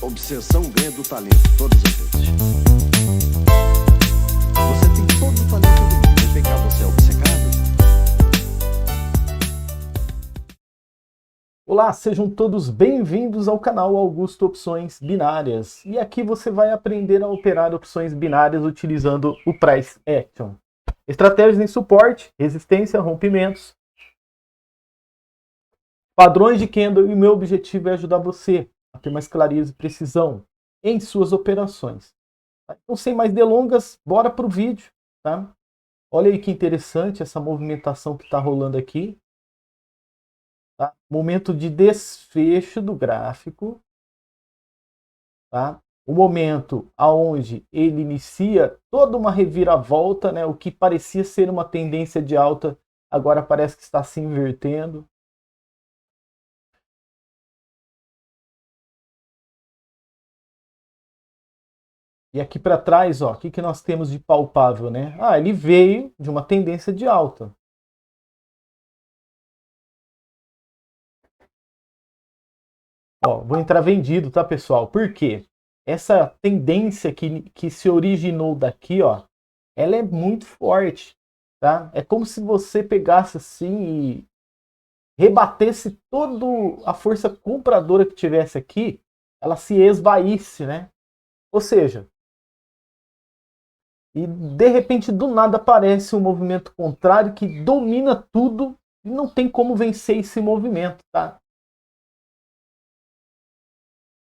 Obsessão ganha do talento todas as vezes. Você tem todo o talento do mundo, mas vem cá, você é obcecado? Olá, sejam todos bem-vindos ao canal Augusto Opções Binárias. E aqui você vai aprender a operar opções binárias utilizando o Price Action. Estratégias em suporte, resistência, rompimentos, padrões de candle, e o meu objetivo é ajudar você a ter mais clareza e precisão em suas operações. Então, sem mais delongas, bora para o vídeo, tá? Olha aí que interessante essa movimentação que está rolando aqui. Tá? Momento de desfecho do gráfico. Tá? O momento aonde ele inicia toda uma reviravolta, né? O que parecia ser uma tendência de alta, agora parece que está se invertendo. E aqui para trás, ó, o que nós temos de palpável, né? Ah, ele veio de uma tendência de alta. Ó, vou entrar vendido, tá, pessoal? Por quê? Essa tendência que se originou daqui, ó, ela é muito forte, tá? É como se você pegasse assim e rebatesse toda a força compradora que tivesse aqui, ela se esvaísse, né? Ou seja, e de repente do nada aparece um movimento contrário que domina tudo e não tem como vencer esse movimento, tá?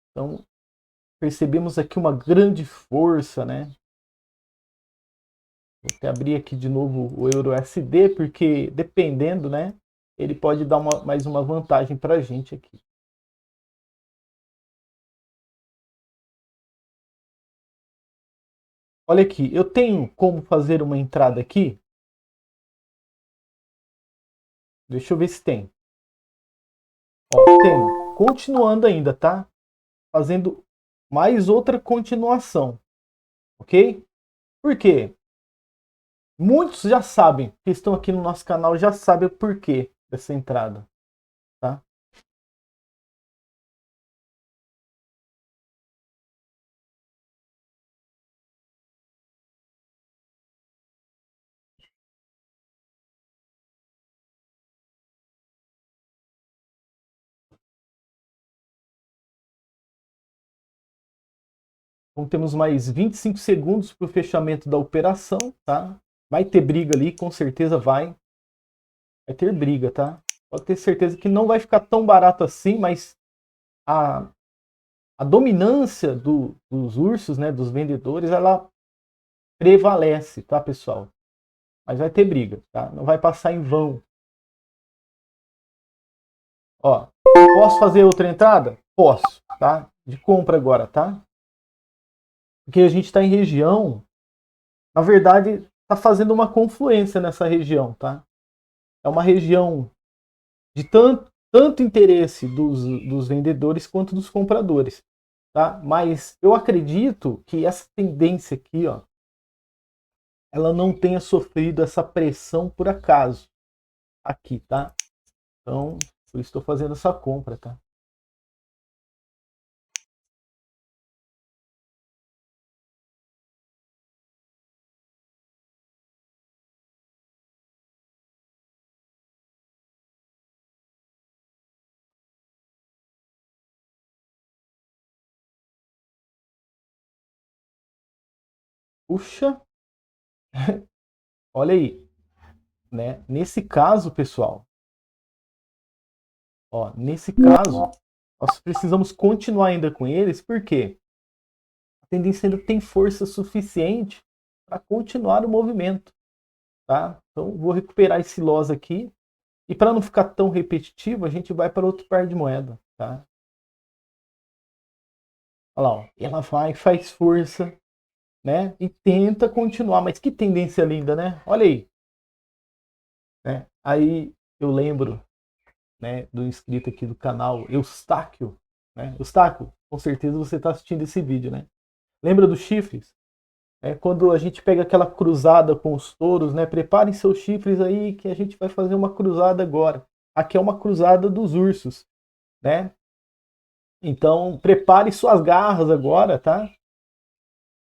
Então, percebemos aqui uma grande força, né? Vou até abrir aqui de novo o EURUSD, porque dependendo, né, ele pode dar mais uma vantagem para a gente aqui. Olha aqui, eu tenho como fazer uma entrada aqui? Deixa eu ver se tem. Ó, tem. Continuando ainda, tá? Fazendo mais outra continuação, ok? Por quê? Muitos já sabem, que estão aqui no nosso canal, já sabem o porquê dessa entrada, tá? Então temos mais 25 segundos para o fechamento da operação, tá? Vai ter briga ali, com certeza vai. Vai ter briga, tá? Pode ter certeza que não vai ficar tão barato assim, mas a, a dominância dos ursos, né, dos vendedores, ela prevalece, tá, pessoal? Mas vai ter briga, tá? Não vai passar em vão. Ó, posso fazer outra entrada? Posso, tá? De compra agora, tá? Porque a gente está em região, na verdade, está fazendo uma confluência nessa região, tá? É uma região de tanto interesse dos vendedores quanto dos compradores, tá? Mas eu acredito que essa tendência aqui, ó, ela não tenha sofrido essa pressão por acaso aqui, tá? Então, por isso estou fazendo essa compra, tá? Puxa, olha aí, né? Nesse caso, pessoal, ó, nesse caso, nós precisamos continuar ainda com eles, porque a tendência ainda tem força suficiente para continuar o movimento, tá? Então, vou recuperar esse loss aqui. E para não ficar tão repetitivo, a gente vai para outro par de moeda, tá? Olha lá, ó. Ela vai, faz força, né? E tenta continuar. Mas que tendência linda, né? Olha aí. Né? Aí eu lembro, né, do inscrito aqui do canal, Eustáquio, né? Eustáquio, com certeza você está assistindo esse vídeo, né? Lembra dos chifres? É quando a gente pega aquela cruzada com os touros, né? Preparem seus chifres aí que a gente vai fazer uma cruzada agora. Aqui é uma cruzada dos ursos, né? Então, prepare suas garras agora, tá?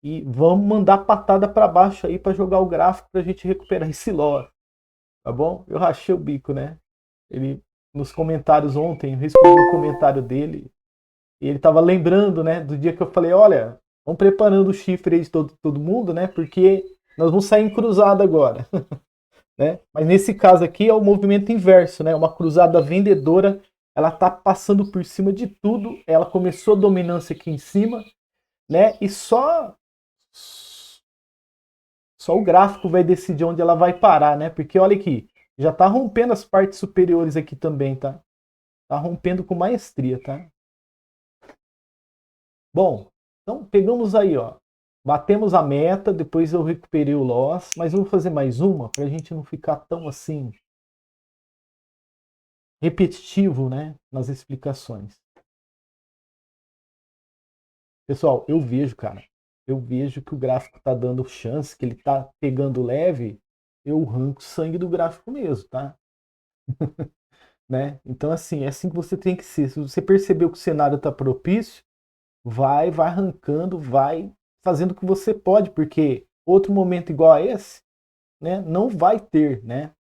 E vamos mandar patada para baixo aí para jogar o gráfico para a gente recuperar esse lore, tá bom? Eu rachei o bico, né? Ele nos comentários ontem, eu respondi o comentário dele e ele tava lembrando, né, do dia que eu falei, olha, vamos preparando o chifre aí de todo mundo, né? Porque nós vamos sair em cruzada agora, né? Mas nesse caso aqui é o movimento inverso, né? Uma cruzada vendedora, ela tá passando por cima de tudo, ela começou a dominância aqui em cima, né? E só o gráfico vai decidir onde ela vai parar, né? Porque olha aqui, já tá rompendo as partes superiores aqui também, tá? Tá rompendo com maestria, tá? Bom, então pegamos aí, ó. Batemos a meta, depois eu recuperei o loss, mas eu vou fazer mais uma para a gente não ficar tão assim repetitivo, né, nas explicações. Pessoal, eu vejo, cara, eu vejo que o gráfico tá dando chance, que ele tá pegando leve, eu arranco sangue do gráfico mesmo, tá? Né? Então assim, é assim que você tem que ser. Se você percebeu que o cenário tá propício, vai arrancando, vai fazendo o que você pode, porque outro momento igual a esse, né, não vai ter, né?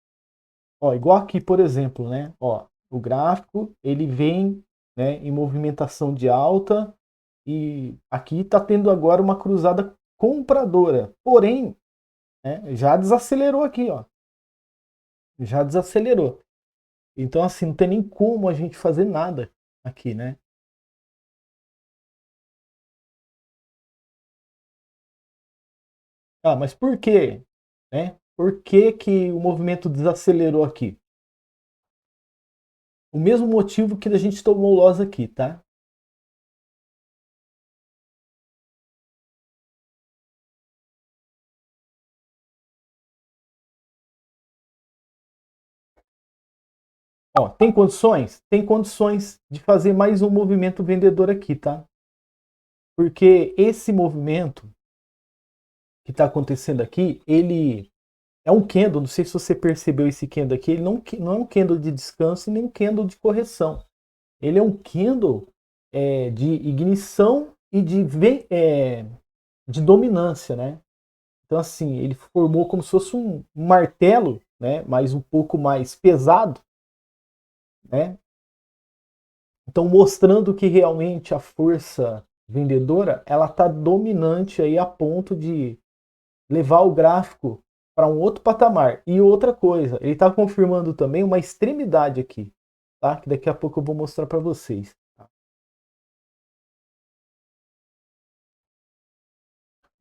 Ó, igual aqui, por exemplo, né? Ó, o gráfico ele vem, né, em movimentação de alta e aqui está tendo agora uma cruzada compradora. Porém, né, já desacelerou aqui, ó. Já desacelerou. Então, assim, não tem nem como a gente fazer nada aqui, né? Ah, mas por quê? Né? Por que que o movimento desacelerou aqui? O mesmo motivo que a gente tomou loss aqui, tá? Ó, tem condições? Tem condições de fazer mais um movimento vendedor aqui, tá? Porque esse movimento que está acontecendo aqui, ele é um candle, não sei se você percebeu esse candle aqui, ele não é um candle de descanso e nem um candle de correção. Ele é um candle de ignição e de dominância, né? Então assim, ele formou como se fosse um martelo, né? Mas um pouco mais pesado, né? Então mostrando que realmente a força vendedora ela está dominante aí a ponto de levar o gráfico para um outro patamar. E outra coisa, ele está confirmando também uma extremidade aqui, tá? Que daqui a pouco eu vou mostrar para vocês.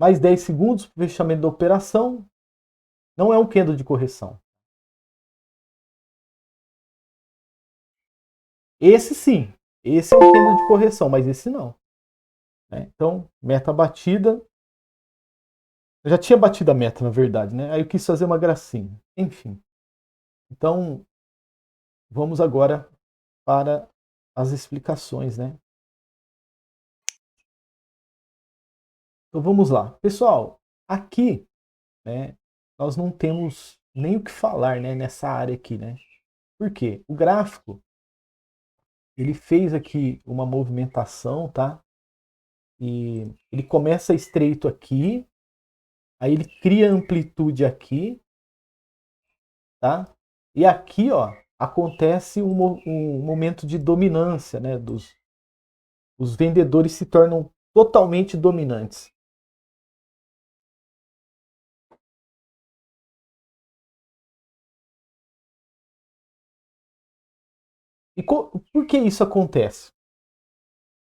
Mais 10 segundos para o fechamento da operação. Não é um candle de correção. Esse sim, esse é um candle de correção, mas esse não. Né? Então, meta batida. Eu já tinha batido a meta, na verdade, né? Aí eu quis fazer uma gracinha. Enfim. Então, vamos agora para as explicações, né? Então vamos lá. Pessoal, aqui, né, nós não temos nem o que falar, né, nessa área aqui, né? Por quê? O gráfico, ele fez aqui uma movimentação, tá? E ele começa estreito aqui, aí ele cria amplitude aqui, tá? E aqui, ó, acontece um momento de dominância, né? Os vendedores se tornam totalmente dominantes. E por que isso acontece?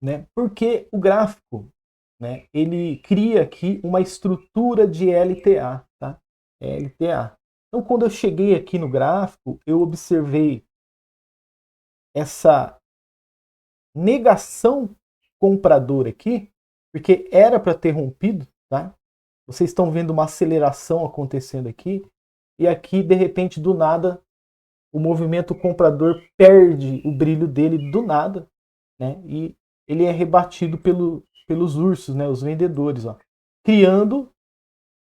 Né? Porque o gráfico, né, ele cria aqui uma estrutura de LTA, tá? LTA. Então, quando eu cheguei aqui no gráfico, eu observei essa negação compradora aqui, porque era para ter rompido, tá? Vocês estão vendo uma aceleração acontecendo aqui, e aqui, de repente, do nada, o movimento comprador perde o brilho dele do nada, né? E ele é rebatido pelos ursos, né? Os vendedores, ó, criando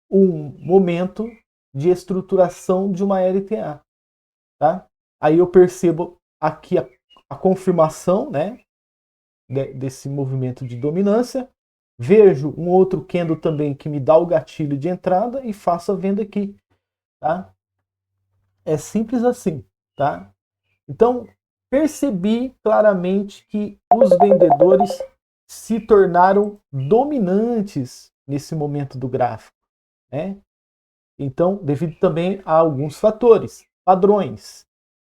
um momento de estruturação de uma LTA, tá? Aí eu percebo aqui a confirmação, né? desse movimento de dominância, vejo um outro candle também que me dá o gatilho de entrada e faço a venda aqui, tá? É simples assim, tá? Então, percebi claramente que os vendedores se tornaram dominantes nesse momento do gráfico, né? Então, devido também a alguns fatores, padrões,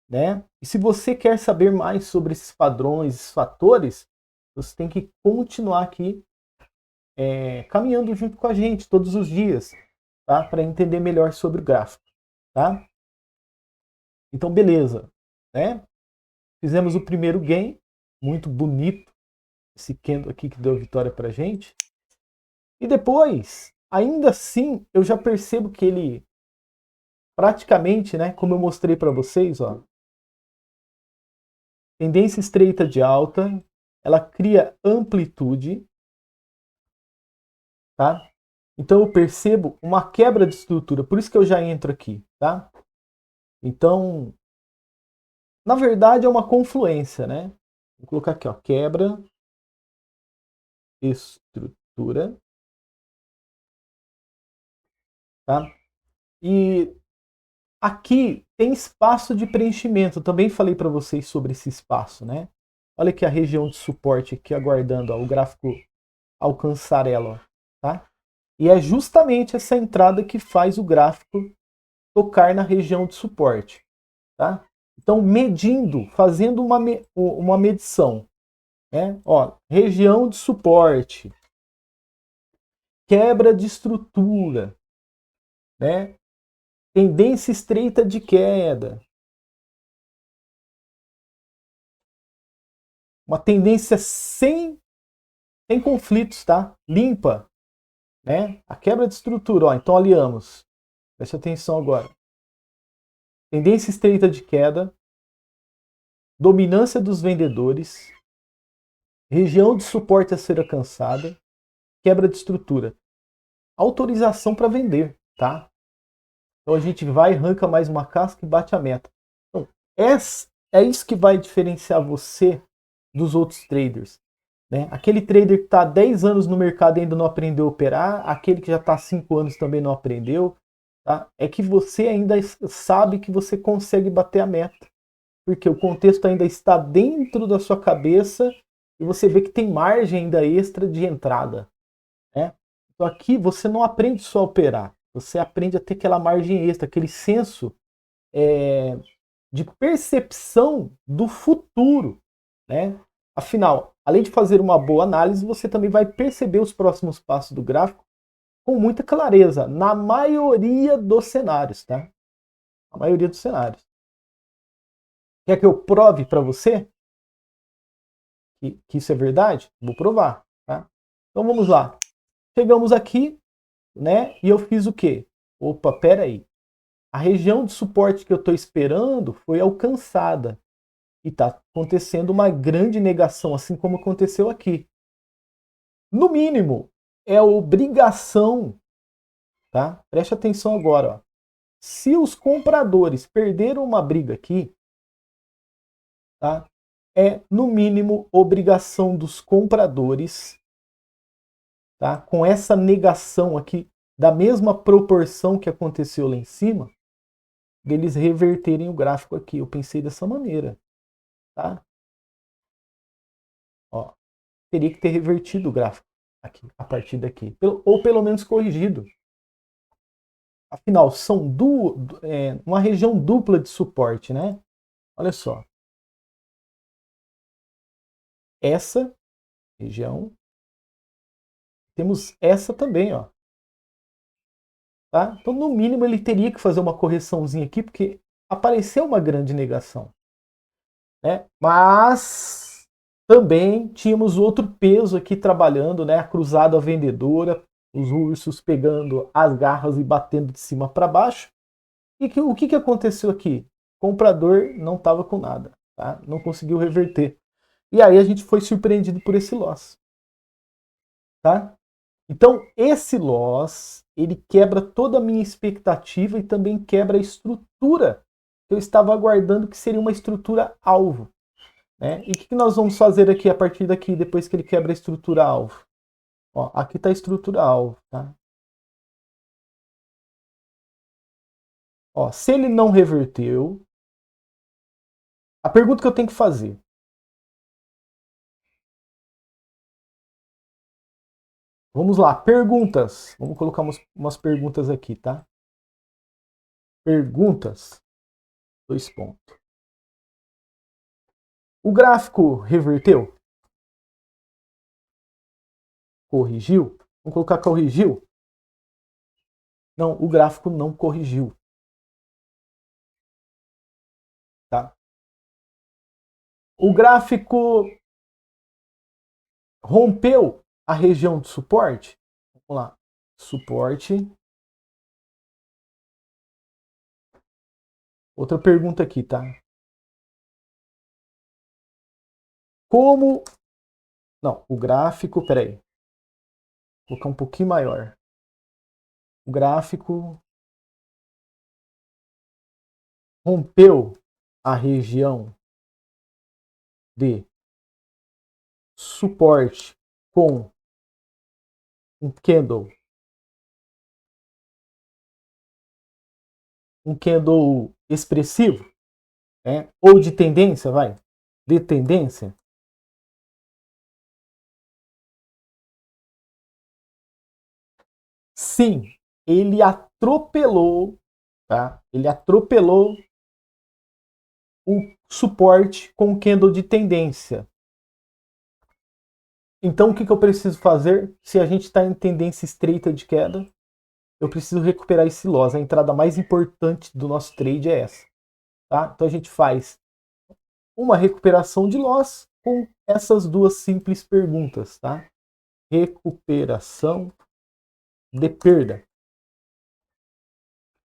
né? E se você quer saber mais sobre esses padrões, esses fatores, você tem que continuar aqui caminhando junto com a gente todos os dias, tá? Para entender melhor sobre o gráfico, tá? Então, beleza, né? Fizemos o primeiro gain, muito bonito, esse candle aqui que deu vitória pra gente. E depois, ainda assim, eu já percebo que ele praticamente, né, como eu mostrei para vocês, ó, tendência estreita de alta, ela cria amplitude, tá? Então eu percebo uma quebra de estrutura, por isso que eu já entro aqui, tá? Então, na verdade é uma confluência, né? Vou colocar aqui, ó, quebra, estrutura, tá? E aqui tem espaço de preenchimento, eu também falei para vocês sobre esse espaço, né? Olha aqui a região de suporte aqui aguardando ó, o gráfico alcançar ela, ó, tá? E é justamente essa entrada que faz o gráfico tocar na região de suporte, tá? Então, medindo, fazendo uma medição, né? Ó, região de suporte, quebra de estrutura, né? Tendência estreita de queda, uma tendência sem conflitos, tá? Limpa, né? A quebra de estrutura, ó, então aliamos. Preste atenção agora. Tendência estreita de queda, dominância dos vendedores, região de suporte a ser alcançada, quebra de estrutura. Autorização para vender, tá? Então a gente vai, arranca mais uma casca e bate a meta. Então, é isso que vai diferenciar você dos outros traders. Né? Aquele trader que está há 10 anos no mercado e ainda não aprendeu a operar, aquele que já está há 5 anos também não aprendeu, tá? É que você ainda sabe que você consegue bater a meta. Porque o contexto ainda está dentro da sua cabeça e você vê que tem margem ainda extra de entrada. Né? Então aqui você não aprende só a operar, você aprende a ter aquela margem extra, aquele senso de percepção do futuro. Né? Afinal, além de fazer uma boa análise, você também vai perceber os próximos passos do gráfico com muita clareza, na maioria dos cenários. Tá? A maioria dos cenários. Quer que eu prove para você que isso é verdade? Vou provar. Tá? Então vamos lá. Chegamos aqui, né? E eu fiz o quê? Opa, peraí. A região de suporte que eu estou esperando foi alcançada. E está acontecendo uma grande negação, assim como aconteceu aqui. No mínimo, é obrigação, tá? Preste atenção agora, ó. Se os compradores perderam uma briga aqui, tá? É no mínimo obrigação dos compradores, tá? Com essa negação aqui da mesma proporção que aconteceu lá em cima, deles reverterem o gráfico aqui. Eu pensei dessa maneira, tá? Ó, teria que ter revertido o gráfico aqui, a partir daqui, ou pelo menos corrigido. Afinal, são uma região dupla de suporte, né? Olha só. Essa região, temos essa também, ó. Tá? Então, no mínimo, ele teria que fazer uma correçãozinha aqui, porque apareceu uma grande negação. Né? Mas também tínhamos outro peso aqui trabalhando, né? A cruzada vendedora, os ursos pegando as garras e batendo de cima para baixo. E o que aconteceu aqui? O comprador não estava com nada, tá? Não conseguiu reverter. E aí a gente foi surpreendido por esse loss. Tá? Então, esse loss, ele quebra toda a minha expectativa e também quebra a estrutura que eu estava aguardando, que seria uma estrutura alvo. né? E o que nós vamos fazer aqui a partir daqui, depois que ele quebra a estrutura-alvo? Ó, aqui está a estrutura-alvo, tá? Ó, se ele não reverteu, a pergunta que eu tenho que fazer: vamos lá, perguntas. Vamos colocar umas perguntas aqui, tá? Perguntas. 2 pontos. O gráfico reverteu? Corrigiu? Vamos colocar corrigiu? Não, o gráfico não corrigiu. Tá? O gráfico rompeu a região de suporte? Vamos lá. Suporte. Outra pergunta aqui, tá? Como... Não, o gráfico... Peraí. Vou colocar um pouquinho maior. O gráfico rompeu a região de suporte com um candle expressivo, né? Ou de tendência, vai, de tendência. Sim, ele atropelou, tá? Ele atropelou o suporte com o candle de tendência. Então o que eu preciso fazer? Se a gente está em tendência estreita de queda, eu preciso recuperar esse loss. A entrada mais importante do nosso trade é essa. Tá? Então a gente faz uma recuperação de loss com essas duas simples perguntas. Tá? Recuperação de perda.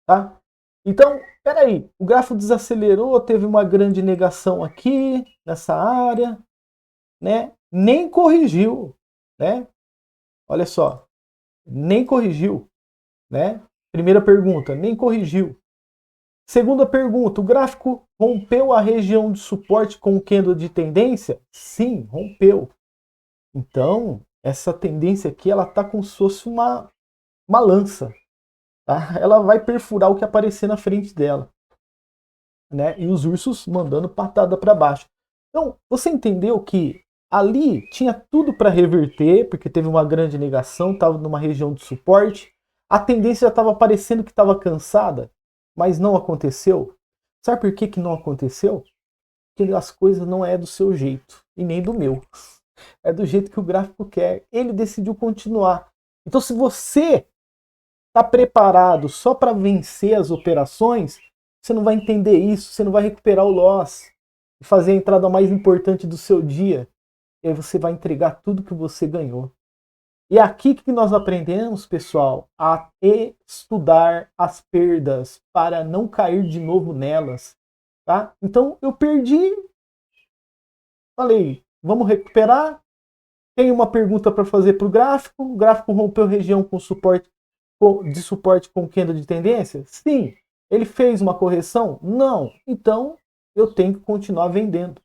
Tá? Então, peraí, o gráfico desacelerou, teve uma grande negação aqui, nessa área, né? Nem corrigiu, né? Olha só, nem corrigiu, né? Primeira pergunta, nem corrigiu. Segunda pergunta, o gráfico rompeu a região de suporte com o candle de tendência? Sim, rompeu. Então, essa tendência aqui, ela tá como se fosse uma lança. Tá? Ela vai perfurar o que aparecer na frente dela. Né? E os ursos mandando patada para baixo. Então, você entendeu que ali tinha tudo para reverter, porque teve uma grande negação, estava numa região de suporte. A tendência já estava parecendo que estava cansada, mas não aconteceu. Sabe por que não aconteceu? Porque as coisas não é do seu jeito, e nem do meu. É do jeito que o gráfico quer. Ele decidiu continuar. Então, se você está preparado só para vencer as operações, você não vai entender isso, você não vai recuperar o loss e fazer a entrada mais importante do seu dia. E aí você vai entregar tudo que você ganhou. E é aqui que nós aprendemos, pessoal, a estudar as perdas para não cair de novo nelas. Tá? Então eu perdi, falei, vamos recuperar. Tem uma pergunta para fazer para o gráfico rompeu região com suporte de suporte com queda de tendência? Sim. Ele fez uma correção? Não. Então, eu tenho que continuar vendendo.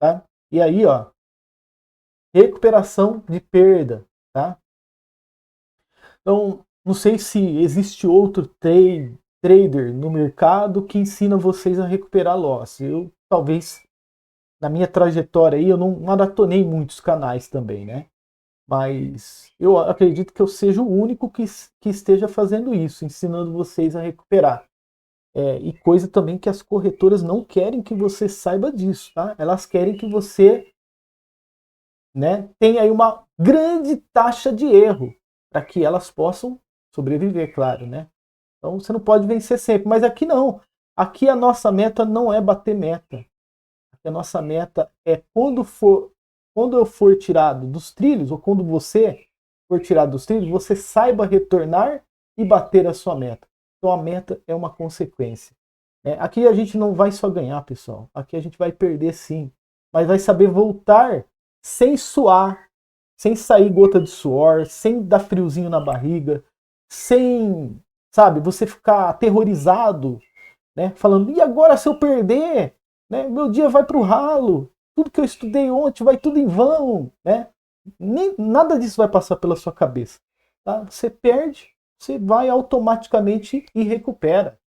Tá? E aí, ó, recuperação de perda. Tá? Então, não sei se existe outro trader no mercado que ensina vocês a recuperar loss. Eu, talvez, na minha trajetória aí, eu não maratonei muitos canais também, né? Mas eu acredito que eu seja o único que esteja fazendo isso, ensinando vocês a recuperar. E coisa também que as corretoras não querem que você saiba disso, tá? Elas querem que você, né, tenha aí uma grande taxa de erro, para que elas possam sobreviver, claro, né? Então você não pode vencer sempre, mas aqui não. Aqui a nossa meta não é bater meta. Aqui a nossa meta é quando eu for tirado dos trilhos, ou quando você for tirado dos trilhos, você saiba retornar e bater a sua meta. Então a meta é uma consequência. Aqui a gente não vai só ganhar, pessoal. Aqui a gente vai perder sim. Mas vai saber voltar sem suar, sem sair gota de suor, sem dar friozinho na barriga, sem, sabe, você ficar aterrorizado, né? Falando, e agora se eu perder? Né? Meu dia vai pro ralo. tudo que eu estudei ontem vai tudo em vão, né? Nada disso vai passar pela sua cabeça. Tá? Você perde, você vai automaticamente e recupera.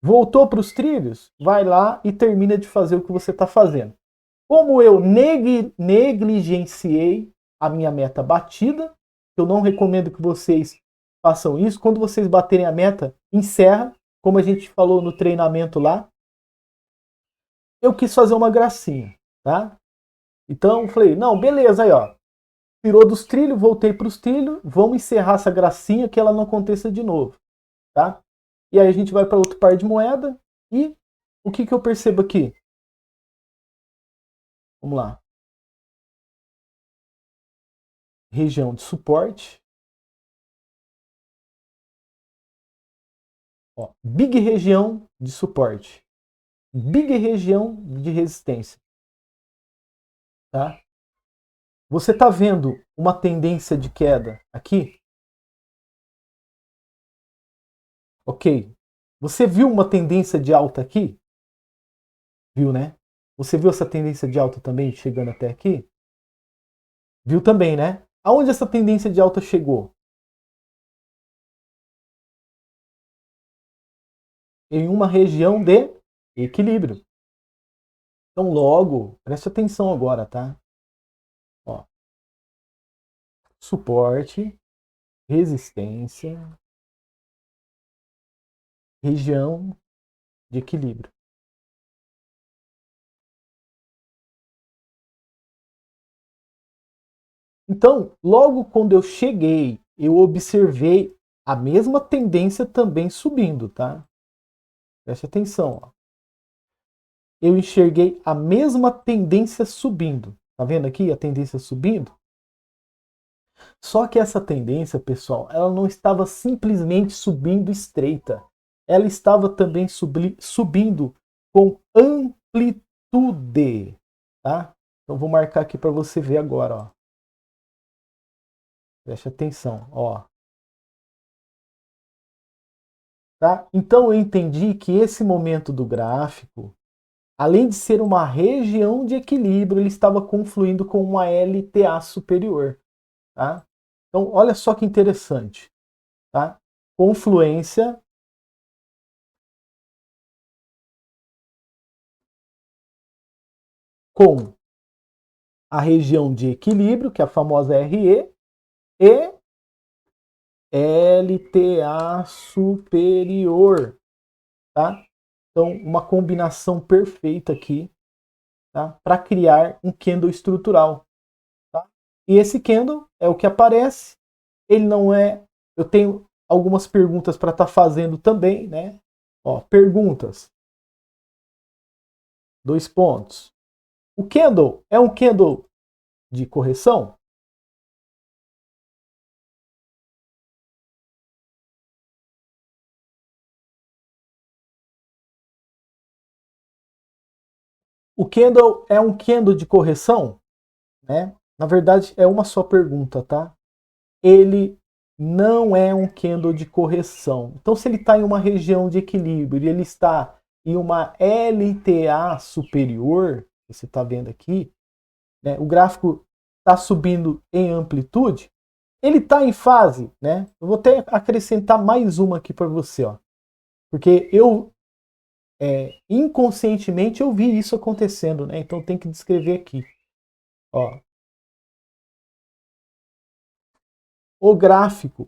Voltou para os trilhos? Vai lá e termina de fazer o que você está fazendo. Como eu negligenciei a minha meta batida, eu não recomendo que vocês façam isso. Quando vocês baterem a meta, encerra, como a gente falou no treinamento lá. Eu quis fazer uma gracinha, tá? Então, falei, não, beleza, aí ó, tirou dos trilhos, voltei para os trilhos, vamos encerrar essa gracinha que ela não aconteça de novo, tá? E aí a gente vai para outro par de moeda e o que eu percebo aqui? Vamos lá. Região de suporte. Ó, big região de suporte. Big região de resistência. Tá? Você está vendo uma tendência de queda aqui? Ok. Você viu uma tendência de alta aqui? Viu, né? Você viu essa tendência de alta também chegando até aqui? Viu também, né? Aonde essa tendência de alta chegou? Em uma região de equilíbrio. Então, logo, preste atenção agora, tá? Ó, suporte, resistência, região de equilíbrio. Então, logo quando eu cheguei, eu observei a mesma tendência também subindo, tá? Preste atenção, ó. Eu enxerguei a mesma tendência subindo. Tá vendo aqui a tendência subindo? Só que essa tendência, pessoal, ela não estava simplesmente subindo estreita. Ela estava também subindo com amplitude, tá? Então vou marcar aqui para você ver agora, ó. Preste atenção, ó. Tá? Então eu entendi que esse momento do gráfico, além de ser uma região de equilíbrio, ele estava confluindo com uma LTA superior. Tá? Então olha só que interessante. Tá? Confluência com a região de equilíbrio, que é a famosa RE, e LTA superior. Tá? Então uma combinação perfeita aqui, tá? Para criar um candle estrutural. Tá? E esse candle é o que aparece. Ele não é. Eu tenho algumas perguntas para estar fazendo também, né? Ó, perguntas. 2 pontos. O candle é um candle de correção? O candle é um candle de correção? Né? Na verdade, é uma só pergunta, tá? Ele não é um candle de correção. Então, se ele está em uma região de equilíbrio e ele está em uma LTA superior, você está vendo aqui, né, o gráfico está subindo em amplitude, ele está em fase, né? Eu vou até acrescentar mais uma aqui para você, ó, porque eu inconscientemente eu vi isso acontecendo, né? Então tem que descrever aqui, ó. O gráfico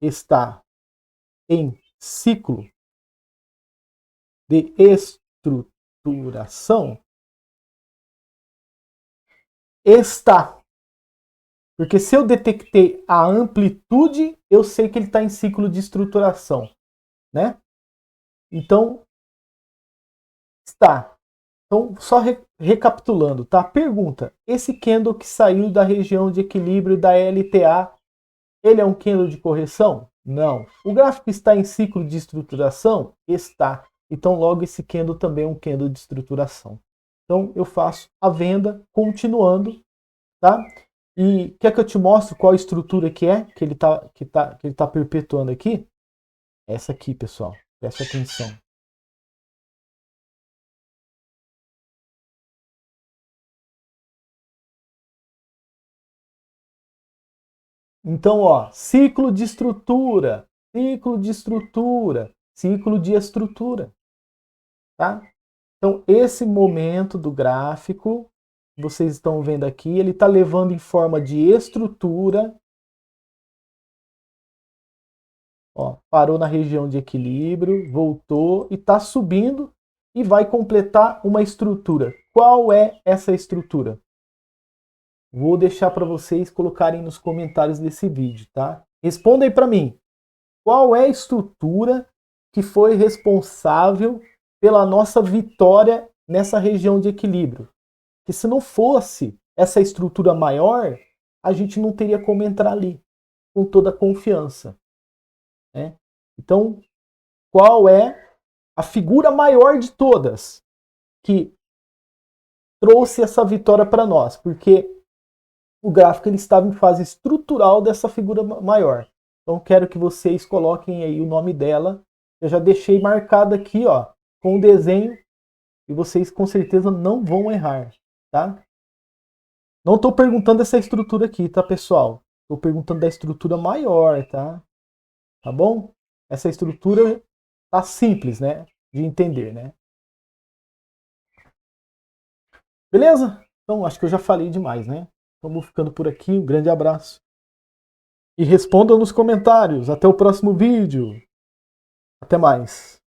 está em ciclo de estruturação? Está. Porque se eu detectei a amplitude, eu sei que ele está em ciclo de estruturação, né? Então, está. Então, só recapitulando, tá? Pergunta: esse candle que saiu da região de equilíbrio da LTA, ele é um candle de correção? Não. O gráfico está em ciclo de estruturação? Está. Então, logo, esse candle também é um candle de estruturação. Então, eu faço a venda continuando, tá? E quer que eu te mostre qual estrutura que é que ele tá perpetuando aqui? Essa aqui, pessoal. Preste atenção. Então, ó, ciclo de estrutura, ciclo de estrutura, ciclo de estrutura, tá? Então, esse momento do gráfico, vocês estão vendo aqui, ele está levando em forma de estrutura. Ó, parou na região de equilíbrio, voltou e está subindo e vai completar uma estrutura. Qual é essa estrutura? Vou deixar para vocês colocarem nos comentários desse vídeo, tá? Responda aí para mim. Qual é a estrutura que foi responsável pela nossa vitória nessa região de equilíbrio? Que se não fosse essa estrutura maior, a gente não teria como entrar ali com toda a confiança, né? Então, qual é a figura maior de todas que trouxe essa vitória para nós? Porque o gráfico ele estava em fase estrutural dessa figura maior. Então, quero que vocês coloquem aí o nome dela. Eu já deixei marcado aqui, ó, com o desenho, e vocês com certeza não vão errar, tá? Não estou perguntando dessa estrutura aqui, tá, pessoal? Estou perguntando da estrutura maior, tá? Tá bom? Essa estrutura tá simples, né? De entender, né? Beleza? Então, acho que eu já falei demais, né? Então, vou ficando por aqui. Um grande abraço. E respondam nos comentários. Até o próximo vídeo. Até mais.